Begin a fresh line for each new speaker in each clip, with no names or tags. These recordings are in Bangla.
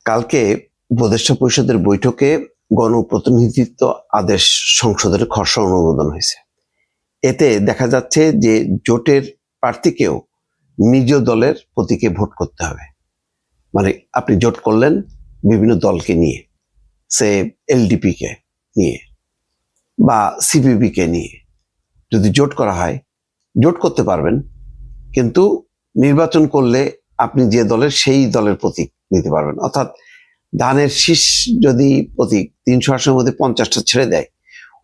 কালকে উপদেষ্টা পরিষদের বৈঠকে গণপ্রতিনিধিত্ব আদেশ সংসদের খসড়া অনুমোদন হয়েছে। এতে দেখা যাচ্ছে যে জোটের প্রার্থীকেও নিজ দলের প্রতীকে ভোট করতে হবে। মানে আপনি জোট করলেন বিভিন্ন দলকে নিয়ে, সে এলডিপি কে নিয়ে বা সিপিবি কে নিয়ে যদি জোট করা হয়, জোট করতে পারবেন, কিন্তু নির্বাচন করলে আপনি যে দলের সেই দলের প্রতীক নিতে পারবেন। অর্থাৎ ধানের শীষ যদি প্রতীক 300 আসনের মধ্যে 50টা ছেড়ে দেয়,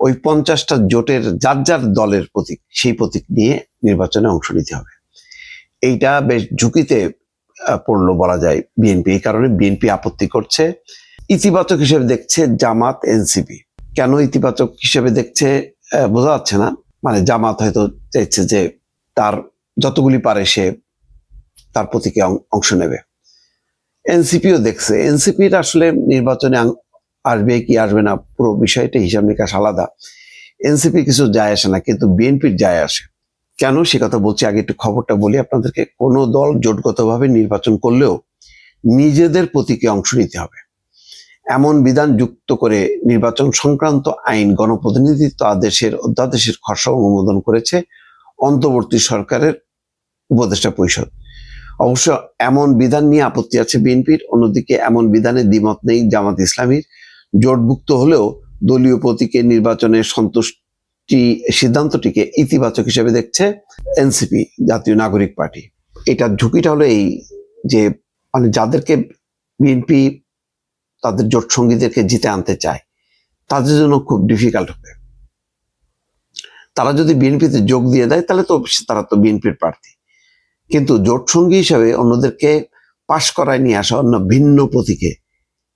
ওই 50টা জোটের যার যার দলের প্রতীক সেই প্রতীক নিয়ে নির্বাচনে অংশ নিতে হবে। এইটা বেশ ঝুঁকিতে পড়লো বলা যায় বিএনপি। এই কারণে বিএনপি আপত্তি করছে। ইতিবাচক হিসেবে দেখছে জামাত, এনসিপি। কেন ইতিবাচক হিসেবে দেখছে বোঝা যাচ্ছে না। মানে জামাত হয়তো চাইছে যে তার যতগুলি পারে সে তার প্রতীকে অংশ নেবে। এনসিপিও দেখছে, এনসিপির আসলে নির্বাচনে আসবে কি আসবে না পুরো বিষয়টা হিসাব নিকাশ আলাদা। এনসিপি কিছু যায় আসে না, কিন্তু বিএনপির যায় আসে। কেন সে কথা বলছি, আগে একটু খবরটা বলি আপনাদেরকে। কোনো দল জোটগতভাবে নির্বাচন করলেও নিজেদের প্রতীকে অংশ নিতে হবে এমন বিধান যুক্ত করে নির্বাচন সংক্রান্ত আইন গণপ্রতিনিধিত্ব আদেশের অধ্যাদেশের খসড়া অনুমোদন করেছে অন্তর্বর্তী সরকারের উপদেষ্টা পরিষদ। অবশ্য এমন বিধান নিয়ে আপত্তি আছে বিএনপির। অন্যদিকে এমন বিধানে দ্বিমত নেই জামাত ইসলামীর। জোটভুক্ত হলেও দলীয় প্রতীকে নির্বাচনের সন্তুষ্টি সিদ্ধান্তটিকে ইতিবাচক হিসেবে দেখছে এনসিপি, জাতীয় নাগরিক পার্টি। এটার ঝুঁকিটা হলো এই যে, মানে যাদেরকে বিএনপি তাদের জোট সঙ্গীদেরকে জিতে আনতে চায়, তাদের জন্য খুব ডিফিকাল্ট হবে। তারা যদি বিএনপিতে যোগ দিয়ে দেয় তাহলে তো তারা তো বিএনপির প্রার্থী, কিন্তু জোট সঙ্গী হিসাবে অন্যদেরকে পাশ করায় নিয়ে আসা অন্য ভিন্ন প্রতীকে,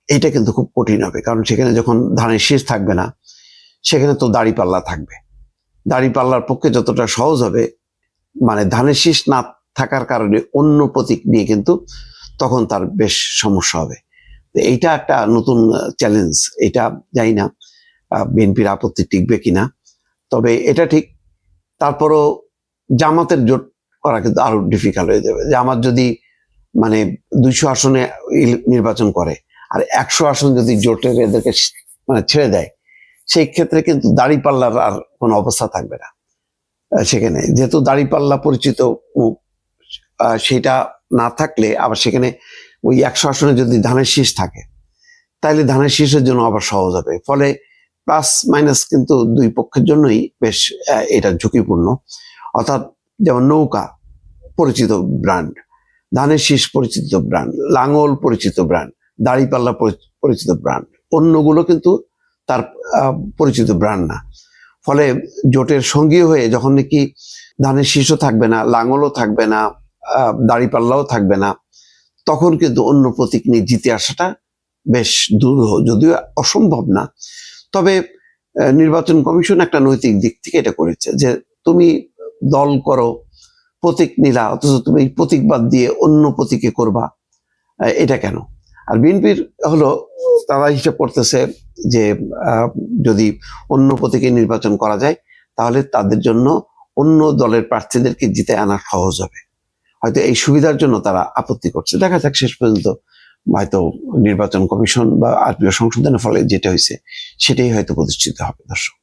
এটা কিন্তু খুব কঠিন হবে। কারণ সেখানে যখন ধানের শীষ থাকবে না, সেখানে তো দাড়িপাল্লা থাকবে। দাড়িপাল্লার পক্ষে যতটা সহজ হবে, মানে ধানের শীষ না থাকার কারণে অন্য প্রতীক নিয়ে কিন্তু তখন তার বেশ সমস্যা হবে। এইটা একটা নতুন চ্যালেঞ্জ। এটা জানি না বিএনপির আপত্তি টিকবে কিনা, তবে এটা ঠিক। তারপরও জামাতের জোট করা কিন্তু আরো ডিফিকাল্ট হয়ে যাবে। জামাত যদি মানে 200 আসনে নির্বাচন করে আর 100 আসন যদি জোটের এদেরকে মানে ছেড়ে দেয়, সেই ক্ষেত্রে কিন্তু দাড়িপাল্লার আর কোনো অবস্থা থাকবে না সেখানে। যেহেতু দাড়িপাল্লা পরিচিত মুখ, সেটা না থাকলে আবার সেখানে ওই 100 আসনে যদি ধানের শীষ থাকে, তাইলে ধানের শীষের জন্য আবার সহজ হবে। ফলে প্লাস মাইনাস কিন্তু দুই পক্ষের জন্যই বেশ এটা ঝুঁকিপূর্ণ। অর্থাৎ যেমন নৌকা পরিচিত ব্র্যান্ড, ধানের শীষ পরিচিত ব্র্যান্ড, লাঙ্গল পরিচিত ব্র্যান্ড, দাড়িপাল্লা পরিচিত ব্র্যান্ড, অন্যগুলো কিন্তু তার পরিচিত ব্র্যান্ড না। ফলে জোটের সঙ্গী হয়ে যখন নাকি ধানের শীষও থাকবে না, লাঙ্গলও থাকবে না, দাড়িপাল্লাও থাকবে না, তখন কিন্তু অন্য প্রতীক নিয়ে জিতে আসাটা বেশ দুরূহ, যদিও অসম্ভব না। তবে নির্বাচন কমিশন একটা নৈতিক দিক থেকে এটা করেছে যে তুমি দল করো, প্রতীক নিলা, অথচ তুমি প্রতীক বাদ দিয়ে অন্য প্রতীকে করবা, এটা কেন? আর বিএনপির হলো তারা হিসাব করতেছে যে যদি অন্য প্রতীকে নির্বাচন করা যায়, তাহলে তাদের জন্য অন্য দলের প্রার্থীদেরকে জিতে আনা সহজ হবে। হয়তো এই সুবিধার জন্য তারা আপত্তি করছে। দেখা যাক শেষ পর্যন্ত হয়তো নির্বাচন কমিশন বা আরপিও সংশোধনের ফলে যেটা হয়েছে সেটাই হয়তো প্রতিষ্ঠিত হবে। দর্শক।